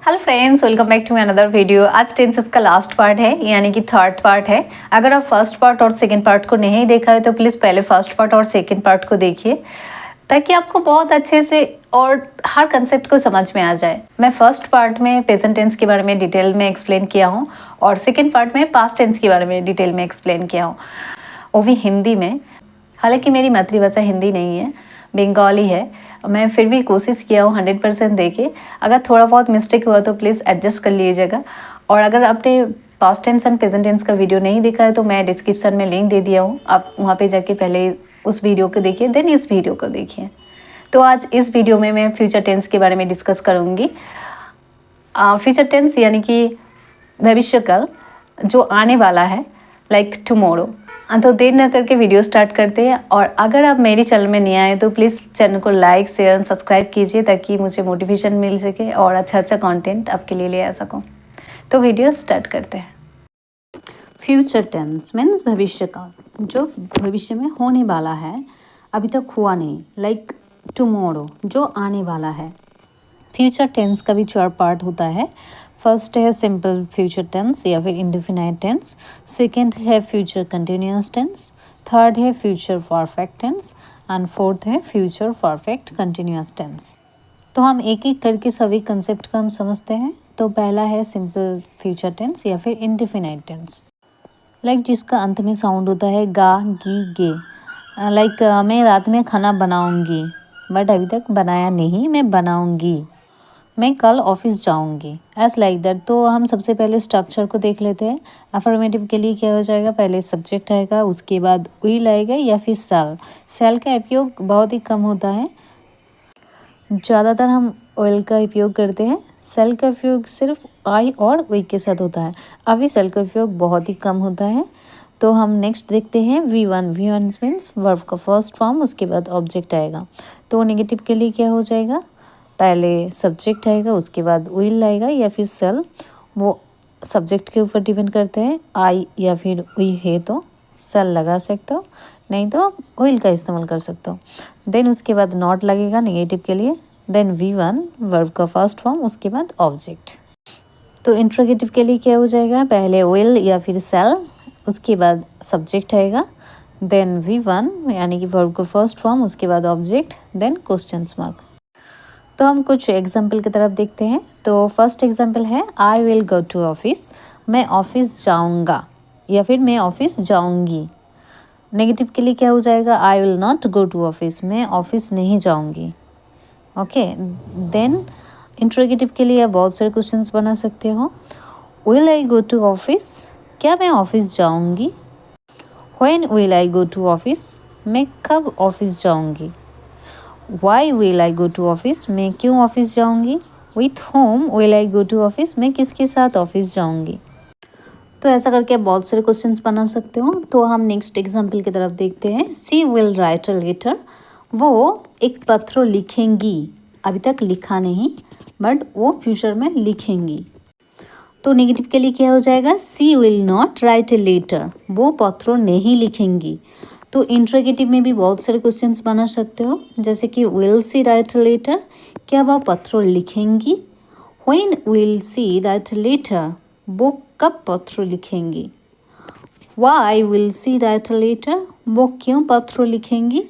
Hello friends, welcome back to my another video. आज tenses का last part है, यानी कि थर्ड पार्ट है। अगर आप फर्स्ट पार्ट और सेकंड पार्ट को नहीं देखा है तो प्लीज़ पहले फर्स्ट पार्ट और सेकंड पार्ट को देखिए, ताकि आपको बहुत अच्छे से और हर कंसेप्ट को समझ में आ जाए। मैं फर्स्ट पार्ट में प्रेजेंट टेंस के बारे में डिटेल में एक्सप्लेन किया हूँ और सेकेंड पार्ट में पास्ट टेंस के बारे में डिटेल में एक्सप्लेन किया हूँ, वो भी हिंदी में। हालांकि मेरी मातृभाषा हिंदी नहीं है, बंगाली है। मैं फिर भी कोशिश किया हूँ 100% देके। अगर थोड़ा बहुत मिस्टेक हुआ तो प्लीज़ एडजस्ट कर लीजिएगा। और अगर आपने past tense and present tense का वीडियो नहीं देखा है तो मैं डिस्क्रिप्शन में लिंक दे दिया हूँ, आप वहाँ पे जाके पहले उस वीडियो को देखिए, देन इस वीडियो को देखिए। तो आज इस वीडियो में मैं फ्यूचर टेंस के बारे में डिस्कस करूँगी। फ्यूचर टेंस यानी कि भविष्यकाल, जो आने वाला है, लाइक टुमारो। तो देर न करके वीडियो स्टार्ट करते हैं। और अगर आप मेरी चैनल में नहीं आए तो प्लीज़ चैनल को लाइक शेयर एंड सब्सक्राइब कीजिए, ताकि मुझे मोटिवेशन मिल सके और अच्छा कंटेंट आपके लिए ले आ सकूं। तो वीडियो स्टार्ट करते हैं। फ्यूचर टेंस मीन्स भविष्यकाल, जो भविष्य में होने वाला है, अभी तक हुआ नहीं, लाइक टुमारो, जो आने वाला है। फ्यूचर टेंस का भी 4 पार्ट होता है। फर्स्ट है सिंपल फ्यूचर टेंस या फिर इंडेफिनाइट टेंस। सेकंड है फ्यूचर कंटिन्यूअस टेंस। थर्ड है future perfect tense and fourth है फ्यूचर परफेक्ट कंटिन्यूअस टेंस। तो हम एक एक करके सभी कंसेप्ट का हम समझते हैं। तो पहला है सिंपल फ्यूचर टेंस या फिर इंडेफिनाइट टेंस, लाइक जिसका अंत में साउंड होता है गा गी गे। लाइक मैं रात में खाना बनाऊंगी, बट अभी तक बनाया नहीं, मैं बनाऊंगी। मैं कल ऑफिस जाऊंगी, एज लाइक दैट। तो हम सबसे पहले स्ट्रक्चर को देख लेते हैं। अफर्मेटिव के लिए क्या हो जाएगा, पहले सब्जेक्ट आएगा, उसके बाद विल आएगा या फिर शैल। शैल का उपयोग बहुत ही कम होता है, ज़्यादातर हम विल का उपयोग करते हैं। शैल का उपयोग सिर्फ आई और वी के साथ होता है। अभी शैल का उपयोग बहुत ही कम होता है। तो हम नेक्स्ट देखते हैं V1। V1 मीन्स वर्ब का फर्स्ट फॉर्म, उसके बाद ऑब्जेक्ट आएगा। तो नेगेटिव के लिए क्या हो जाएगा, पहले सब्जेक्ट आएगा, उसके बाद विल आएगा या फिर शैल। वो सब्जेक्ट के ऊपर डिपेंड करते हैं, आई या फिर वी है तो शैल लगा सकते हो, नहीं तो विल का इस्तेमाल कर सकते हो। देन उसके बाद नॉट लगेगा नेगेटिव के लिए। देन V1 वर्ब का फर्स्ट फॉर्म, उसके बाद ऑब्जेक्ट। तो इंट्रोगेटिव के लिए क्या हो जाएगा, पहले विल या फिर शैल, उसके बाद सब्जेक्ट आएगा, देन V1 यानी कि वर्ब का फर्स्ट फॉर्म, उसके बाद ऑब्जेक्ट, देन क्वेश्चन मार्क। तो हम कुछ एग्जाम्पल की तरफ देखते हैं। तो फर्स्ट एग्जाम्पल है I will go to office, मैं ऑफिस जाऊंगा या फिर मैं ऑफिस जाऊंगी। नेगेटिव के लिए क्या हो जाएगा, I will not go to office, मैं ऑफिस नहीं जाऊंगी। ओके, देन इंट्रोगेटिव के लिए आप बहुत सारे क्वेश्चंस बना सकते हो। Will I go to office, क्या मैं ऑफिस जाऊंगी। When will I go to office, मैं कब ऑफिस जाऊंगी। Why will I go to office, मैं क्यों ऑफिस जाऊंगी। With whom will I go to office, मैं किसके साथ ऑफिस जाऊंगी। तो ऐसा करके आप बहुत सारे क्वेश्चंस बना सकते हो। तो हम नेक्स्ट एग्जाम्पल की तरफ देखते हैं। She will write a letter, वो एक पत्र लिखेंगी, अभी तक लिखा नहीं, बट वो फ्यूचर में लिखेंगी। तो नेगेटिव के लिए क्या हो जाएगा, she will not write a letter, वो पत्र नहीं लिखेंगी। तो इंट्रोगेटिव में भी बहुत सारे क्वेश्चंस बना सकते हो, जैसे कि will she write a letter, क्या वह पत्र लिखेंगी। When will she write a letter, वो कब पत्र लिखेंगी। Why will she write a letter, वो क्यों पत्र लिखेंगी।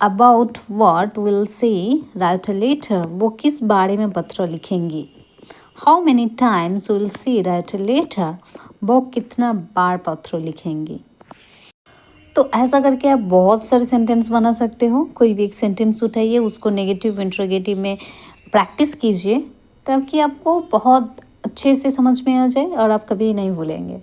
About what will she write a letter, वो किस बारे में पत्र लिखेंगी। How many times will she write a letter, वो कितना बार पत्र लिखेंगी। तो ऐसा करके आप बहुत सारे सेंटेंस बना सकते हो। कोई भी एक सेंटेंस उठाइए, उसको नेगेटिव इंट्रोगेटिव में प्रैक्टिस कीजिए, ताकि आपको बहुत अच्छे से समझ में आ जाए और आप कभी नहीं भूलेंगे।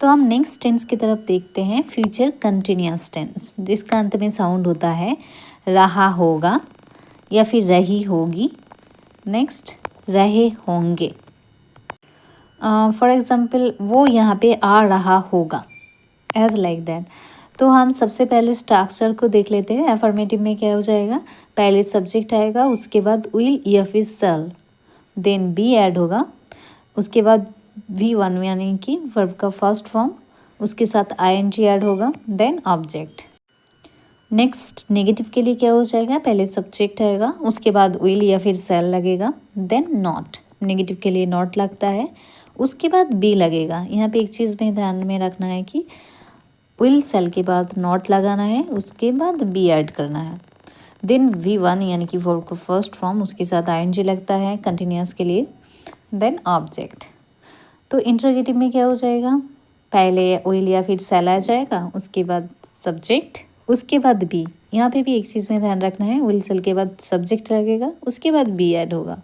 तो हम नेक्स्ट टेंस की तरफ देखते हैं, फ्यूचर कंटिन्यूअस टेंस, जिसका अंत में साउंड होता है रहा होगा या फिर रही होगी। नेक्स्ट रहे होंगे। फॉर एग्जाम्पल, वो यहाँ पे आ रहा होगा, एज लाइक दैट। तो हम सबसे पहले स्ट्रक्चर को देख लेते हैं। अफर्मेटिव में क्या हो जाएगा, पहले सब्जेक्ट आएगा, उसके बाद विल या फिर शैल, देन बी ऐड होगा, उसके बाद V1 यानी कि वर्ब का फर्स्ट फॉर्म, उसके साथ ING ऐड होगा, देन ऑब्जेक्ट। नेक्स्ट नेगेटिव के लिए क्या हो जाएगा, पहले सब्जेक्ट आएगा, उसके बाद विल या फिर सेल लगेगा, देन नॉट। नेगेटिव के लिए नॉट लगता है, उसके बाद बी लगेगा। यहाँ पे एक चीज़ में ध्यान में रखना है कि विल सेल के बाद नॉट लगाना है, उसके बाद बी ऐड करना है। देन V1 यानी कि वर्ब का फर्स्ट फॉर्म, उसके साथ ING लगता है कंटिन्यूस के लिए, देन ऑब्जेक्ट। तो इंट्रोगेटिव में क्या हो जाएगा, पहले विल या फिर सेल आ जाएगा, उसके बाद सब्जेक्ट, उसके बाद बी। यहाँ पे भी एक चीज़ में ध्यान रखना है, विल सेल के बाद सब्जेक्ट लगेगा, उसके बाद बी ऐड होगा।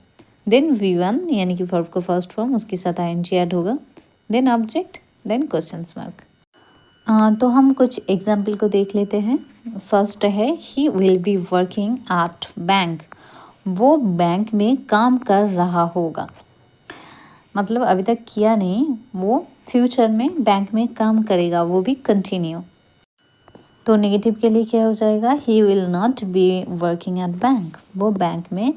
देन V1 यानी कि वर्ब का फर्स्ट फॉर्म, उसके साथ ING ऐड होगा, then object, then question mark. तो हम कुछ एग्जाम्पल को देख लेते हैं। फर्स्ट है he will be working at bank, वो बैंक में काम कर रहा होगा। मतलब अभी तक किया नहीं, वो फ्यूचर में बैंक में काम करेगा, वो भी कंटिन्यू। तो नेगेटिव के लिए क्या हो जाएगा, he will not B working at bank, वो बैंक में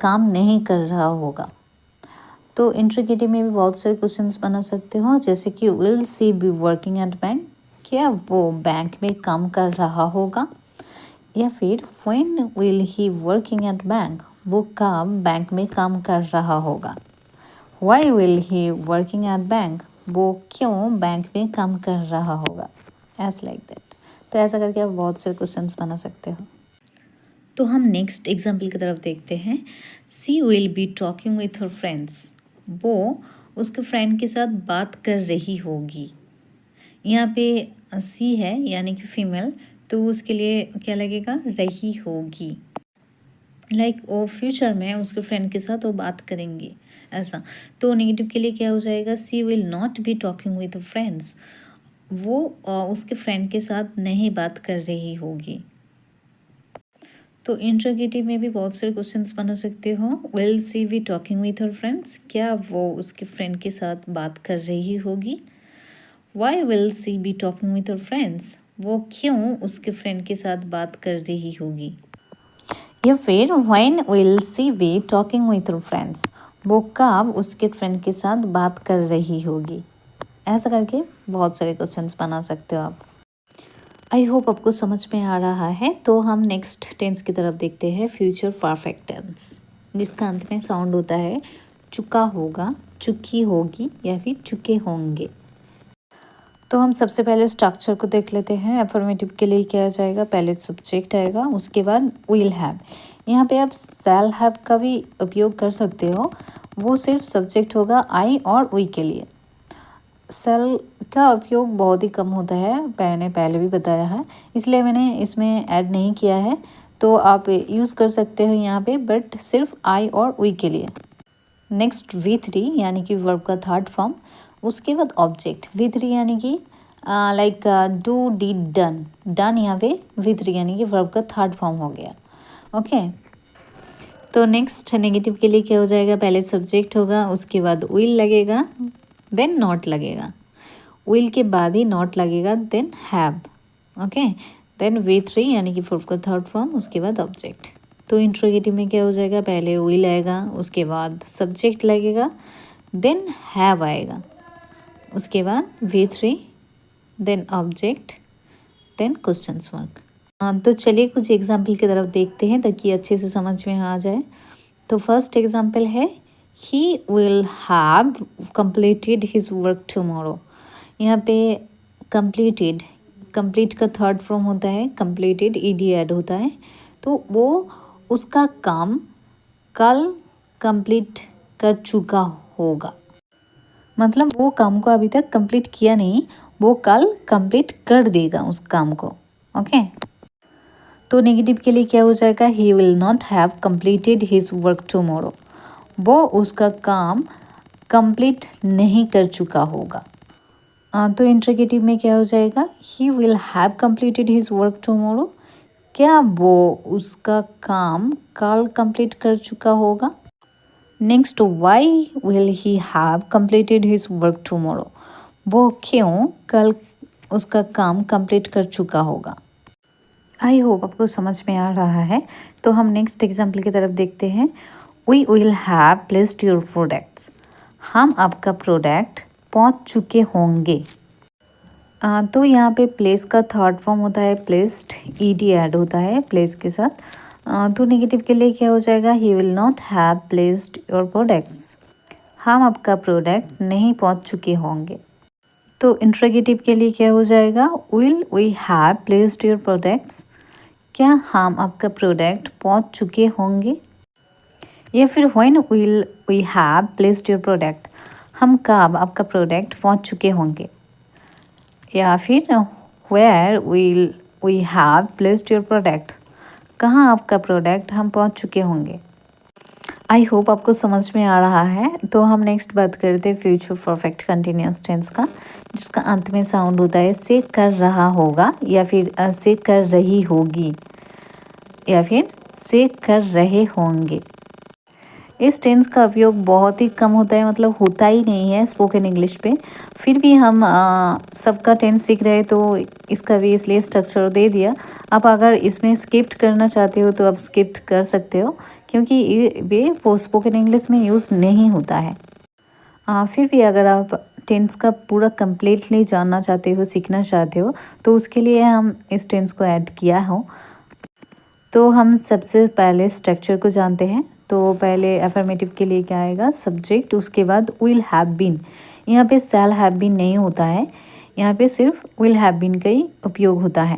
काम नहीं कर रहा होगा। तो इंट्रोगेटिव में भी बहुत सारे क्वेश्चंस बना सकते हो, जैसे कि will she be working at bank, क्या वो बैंक में काम कर रहा होगा, या फिर when will he working at bank, वो काम बैंक में काम कर रहा होगा। Why will he working at bank, वो क्यों बैंक में काम कर रहा होगा, एज लाइक दैट। तो ऐसा करके आप बहुत सारे क्वेश्चंस बना सकते हो। तो हम नेक्स्ट एग्जाम्पल की तरफ देखते हैं। She will be talking with her friends, वो उसके फ्रेंड के साथ बात कर रही होगी। यहाँ पे सी है यानी कि फीमेल, तो उसके लिए क्या लगेगा, रही होगी। लाइक वो फ्यूचर में उसके फ्रेंड के साथ वो बात करेंगे ऐसा। तो नेगेटिव के लिए क्या हो जाएगा, she will not be talking with friends, वो उसके फ्रेंड के साथ नहीं बात कर रही होगी। तो इंट्रोगेटिव में भी बहुत सारे क्वेश्चंस बना सकते हो। Will she be talking with her friends, क्या वो उसके फ्रेंड के साथ बात कर रही होगी। Why will she be talking with her friends, वो क्यों उसके फ्रेंड के साथ बात कर रही होगी। या फिर when will she be talking with her friends, वो कब उसके फ्रेंड के साथ बात कर रही होगी। ऐसा करके बहुत सारे क्वेश्चंस बना सकते हो आप। आई होप आपको समझ में आ रहा है। तो हम नेक्स्ट टेंस की तरफ देखते हैं, फ्यूचर परफेक्ट टेंस, जिसका अंत में साउंड होता है चुका होगा, चुकी होगी या फिर चुके होंगे। तो हम सबसे पहले स्ट्रक्चर को देख लेते हैं। अफर्मेटिव के लिए क्या आ जाएगा, पहले सब्जेक्ट आएगा, उसके बाद विल हैव। यहाँ पे आप शैल हैव का भी उपयोग कर सकते हो, वो सिर्फ सब्जेक्ट होगा आई और वी के लिए। सेल का उपयोग बहुत ही कम होता है, मैंने पहले भी बताया है, इसलिए मैंने इसमें ऐड नहीं किया है। तो आप यूज़ कर सकते हो यहाँ पे, बट सिर्फ आई और वी के लिए। नेक्स्ट V3 यानी कि वर्ब का थर्ड फॉर्म, उसके बाद ऑब्जेक्ट V3 यानी कि like do D done, done यहाँ पे V3 यानी कि वर्ब का थर्ड फॉर्म हो गया। ओके तो नेक्स्ट नेगेटिव के लिए क्या हो जाएगा, पहले सब्जेक्ट होगा, उसके बाद विल लगेगा, देन नॉट लगेगा, विल के बाद ही नॉट लगेगा, then have. Okay then V3 यानी कि वर्ब का थर्ड फॉर्म, उसके बाद ऑब्जेक्ट। तो इंट्रोगेटिव में क्या हो जाएगा, पहले विल आएगा, उसके बाद सब्जेक्ट लगेगा, देन हैव आएगा, उसके बाद V3, then object, then question mark. तो चलिए कुछ एग्जाम्पल की तरफ देखते हैं ताकि अच्छे से समझ में आ जाए। तो फर्स्ट एग्जाम्पल है, ही will have completed his work tomorrow. यहाँ पे completed, कंप्लीट का थर्ड फॉर्म होता है, completed ed ऐड होता है, तो वो उसका काम कल कंप्लीट कर चुका होगा। मतलब वो काम को अभी तक कंप्लीट किया नहीं, वो कल कंप्लीट कर देगा उस काम को। ओके तो नेगेटिव के लिए क्या हो जाएगा, he will not have completed his work tomorrow, वो उसका काम कंप्लीट नहीं कर चुका होगा। तो इंट्रोगेटिव में क्या हो जाएगा, he will have completed his work tomorrow, क्या वो उसका काम कल कंप्लीट कर चुका होगा। Next, why will he have completed his work tomorrow, वो क्यों कल उसका काम कंप्लीट कर चुका होगा। आई होप आपको समझ में आ रहा है। तो हम नेक्स्ट एग्जाम्पल की तरफ देखते हैं। We will have placed your products, हम आपका प्रोडक्ट पहुंच चुके होंगे। तो यहाँ पे प्लेस का थर्ड फॉर्म होता है प्लेस्ड, ईडी ऐड होता है प्लेस के साथ। तो नेगेटिव के लिए क्या हो जाएगा, he will not have placed your products, हम आपका प्रोडक्ट नहीं पहुँच चुके होंगे। तो इंट्रोगेटिव के लिए क्या हो जाएगा, will we have placed your products, क्या हम आपका प्रोडक्ट पहुँच चुके होंगे। या फिर when will we have placed your product, हम कब आपका प्रोडक्ट पहुँच चुके होंगे। या फिर where will we have placed your product, कहाँ आपका प्रोडक्ट हम पहुँच चुके होंगे। आई होप आपको समझ में आ रहा है। तो हम नेक्स्ट बात करते हैं फ्यूचर परफेक्ट कंटिन्यूअस टेंस का, जिसका अंत में साउंड होता है से कर रहा होगा, या फिर से कर रही होगी, या फिर से कर रहे होंगे। इस टेंस का उपयोग बहुत ही कम होता है, मतलब होता ही नहीं है स्पोकन इंग्लिश पे। फिर भी हम सबका टेंस सीख रहे हैं तो इसका भी इसलिए स्ट्रक्चर दे दिया। आप अगर इसमें स्किप्ट करना चाहते हो तो आप स्किप्ट कर सकते हो, क्योंकि ये वो स्पोकन इंग्लिश में यूज़ नहीं होता है। फिर भी अगर आप टेंस का पूरा कंप्लीटली जानना चाहते हो, सीखना चाहते हो, तो उसके लिए हम इस टेंस को ऐड किया हो। तो हम सबसे पहले स्ट्रक्चर को जानते हैं। तो पहले अफर्मेटिव के लिए क्या आएगा, सब्जेक्ट, उसके बाद विल हैव बीन। यहाँ पे शैल हैव बीन नहीं होता है, यहाँ पे सिर्फ विल हैव बीन का ही उपयोग होता है।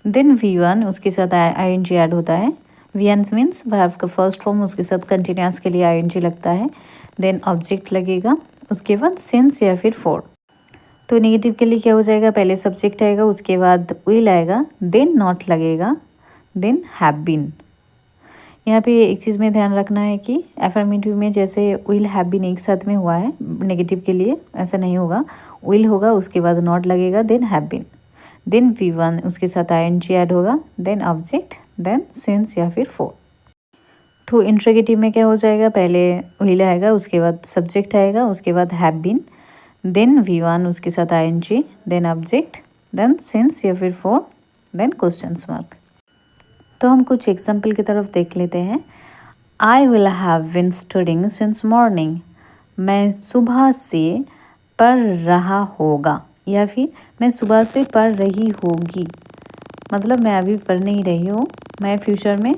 देन V1, उसके साथ ING ऐड होता है। V1 मीन्स वर्ब का फर्स्ट फॉर्म, उसके साथ कंटिन्यूअस के लिए ING लगता है। देन ऑब्जेक्ट लगेगा, उसके बाद सिंस या फिर फॉर। तो नेगेटिव के लिए क्या हो जाएगा, पहले सब्जेक्ट आएगा, उसके बाद विल आएगा, देन नॉट लगेगा, देन हैव बीन। यहाँ पे एक चीज़ में ध्यान रखना है कि एफर्मेटिव में जैसे विल हैव बीन एक साथ में हुआ है, नेगेटिव के लिए ऐसा नहीं होगा। विल होगा, उसके बाद नॉट लगेगा, then have been, then V1, उसके साथ ING ऐड होगा, देन ऑब्जेक्ट, देन सिंस या फिर फॉर। तो इंट्रोगेटिव में क्या हो जाएगा, पहले विल आएगा, उसके बाद सब्जेक्ट आएगा, उसके बाद हैव बीन, देन V1, उसके साथ ING, then object, then since या फिर फॉर, देन क्वेश्चन मार्क। तो हम कुछ एग्जाम्पल की तरफ देख लेते हैं। I will have been studying since morning, मैं सुबह से पढ़ रहा होगा, या फिर मैं सुबह से पढ़ रही होगी, मतलब मैं अभी पढ़ नहीं रही हूँ, मैं फ्यूचर में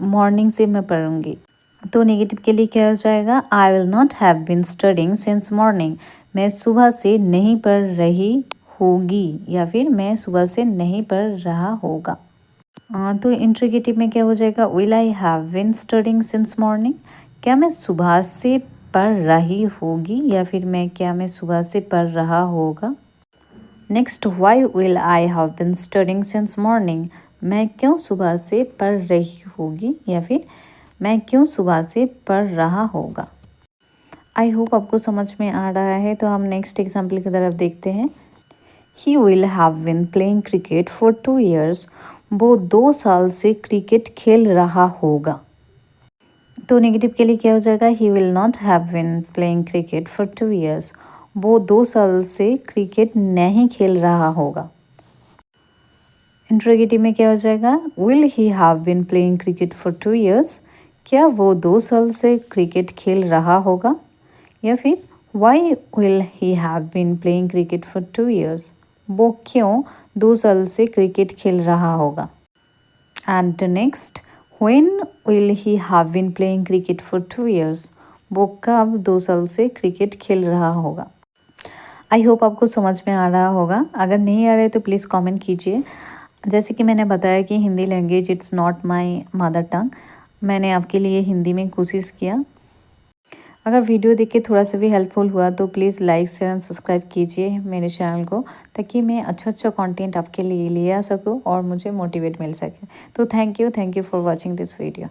मॉर्निंग से मैं पढ़ूँगी। तो नेगेटिव के लिए क्या हो जाएगा, I will not have been studying since morning, मैं सुबह से नहीं पढ़ रही होगी, या फिर मैं सुबह से नहीं पढ़ रहा होगा। तो इंट्रोगेटिव में क्या हो जाएगा, will I have been studying since morning, क्या मैं सुबह से पढ़ रही होगी, या फिर क्या मैं सुबह से पढ़ रहा होगा। Next, why will I have been studying since morning, मैं क्यों सुबह से पढ़ रही होगी, या फिर मैं क्यों सुबह से पढ़ रहा होगा। आई होप आपको समझ में आ रहा है। तो हम नेक्स्ट एग्जाम्पल की तरफ देखते हैं। He will have been playing cricket for 2 years, वो 2 साल से क्रिकेट खेल रहा होगा। तो नेगेटिव के लिए क्या हो जाएगा, he will not have been playing cricket for 2 years, वो 2 साल से क्रिकेट नहीं खेल रहा होगा। इंट्रोगेटिव में क्या हो जाएगा, will he have been playing cricket for 2 years, क्या वो 2 साल से क्रिकेट खेल रहा होगा। या फिर why will he have been playing cricket for 2 years, वो क्यों 2 साल से क्रिकेट खेल रहा होगा। And next, when will he have been playing cricket for 2 years, वो कब 2 साल से क्रिकेट खेल रहा होगा। आई होप आपको समझ में आ रहा होगा। अगर नहीं आ रहा है तो प्लीज़ कमेंट कीजिए। जैसे कि मैंने बताया कि Hindi language it's not my mother tongue, मैंने आपके लिए हिंदी में कोशिश किया। अगर वीडियो देख के थोड़ा सा भी हेल्पफुल हुआ तो please like share and subscribe कीजिए मेरे चैनल को, ताकि मैं अच्छा कंटेंट आपके लिए ले आ सकूँ और मुझे मोटिवेट मिल सके। तो thank you for watching this video.